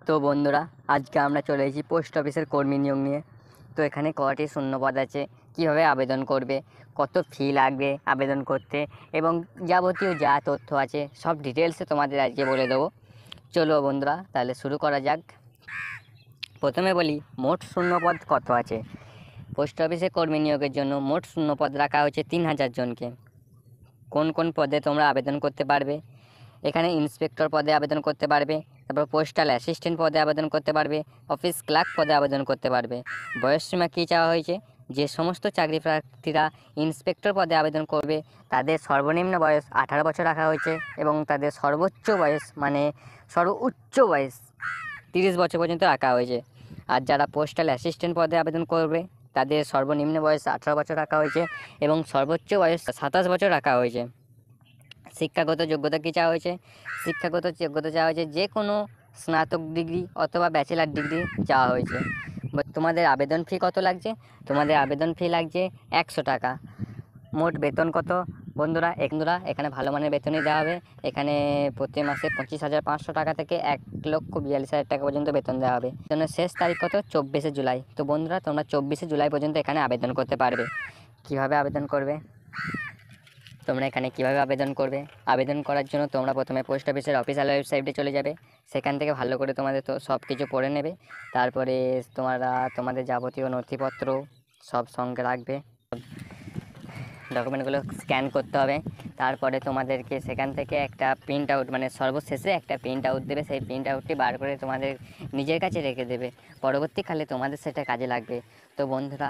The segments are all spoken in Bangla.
তো বন্ধুরা, আজকে আমরা চলে এসেছি পোস্ট অফিসের কর্মী নিয়োগ নিয়ে। তো এখানে কয়টি শূন্যপদ আছে, কীভাবে আবেদন করবে, কত ফি লাগবে আবেদন করতে, এবং যাবতীয় যা তথ্য আছে সব ডিটেলসে তোমাদের আজকে বলে দেবো। চলো বন্ধুরা, তাহলে শুরু করা যাক। প্রথমে বলি মোট শূন্যপদ কত আছে। পোস্ট অফিসে কর্মী নিয়োগের জন্য মোট শূন্যপদ রাখা হয়েছে 3000 জনকে। কোন কোন পদে তোমরা আবেদন করতে পারবে? এখানে ইন্সপেক্টর পদে আবেদন করতে পারবে, তারপর পোস্টাল অ্যাসিস্ট্যান্ট পদে আবেদন করতে পারবে, অফিস ক্লার্ক পদে আবেদন করতে পারবে। বয়সসীমা কী চাওয়া হয়েছে? যে সমস্ত চাকরি প্রার্থীরা ইন্সপেক্টর পদে আবেদন করবে তাদের সর্বনিম্ন বয়স 18 বছর রাখা হয়েছে, এবং তাদের সর্বোচ্চ বয়স মানে সর্বোচ্চ বয়স 30 বছর পর্যন্ত রাখা হয়েছে। আর যারা পোস্টাল অ্যাসিস্ট্যান্ট পদে আবেদন করবে তাদের সর্বনিম্ন বয়স 18 বছর রাখা হয়েছে এবং সর্বোচ্চ বয়স 27 বছর রাখা হয়েছে। শিক্ষাগত যোগ্যতা কী চাওয়া হয়েছে? শিক্ষাগত যোগ্যতা চাওয়া হয়েছে যে কোনো স্নাতক ডিগ্রি অথবা ব্যাচেলার ডিগ্রি চাওয়া হয়েছে। তোমাদের আবেদন ফি কত লাগছে? তোমাদের আবেদন ফি লাগছে 100 টাকা। মোট বেতন কত বন্ধুরা? এখানে ভালো মানের বেতনই দেওয়া হবে। এখানে প্রতি মাসে 25,500 টাকা থেকে 1,42,000 টাকা পর্যন্ত বেতন দেওয়া হবে। বেতনের শেষ তারিখ কত? 24শে জুলাই। তো বন্ধুরা, তোমরা 24শে জুলাই পর্যন্ত এখানে আবেদন করতে পারবে। কীভাবে আবেদন করবে? তোমরা এখানে কীভাবে আবেদন করবে? আবেদন করার জন্য তোমরা প্রথমে পোস্ট অফিসের অফিসিয়াল ওয়েবসাইটে চলে যাবে। সেখান থেকে ভালো করে তোমাদের তো সব কিছু পড়ে নেবে। তারপরে তোমাদের যাবতীয় নথিপত্র সব সঙ্গে রাখবে। ডকুমেন্টগুলো স্ক্যান করতে হবে। তারপরে তোমাদেরকে সেখান থেকে একটা প্রিন্ট আউট, মানে সর্বশেষে একটা প্রিন্ট আউট দেবে। সেই প্রিন্ট আউটটি বার করে তোমাদের নিজের কাছে রেখে দেবে। পরবর্তীকালে তোমাদের সেটা কাজে লাগবে। তো বন্ধুরা,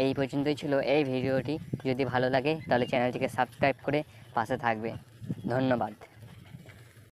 এই পর্যন্তই ছিল এই ভিডিওটি। যদি ভালো লাগে তাহলে চ্যানেলটিকে সাবস্ক্রাইব করে পাশে থাকবে। ধন্যবাদ।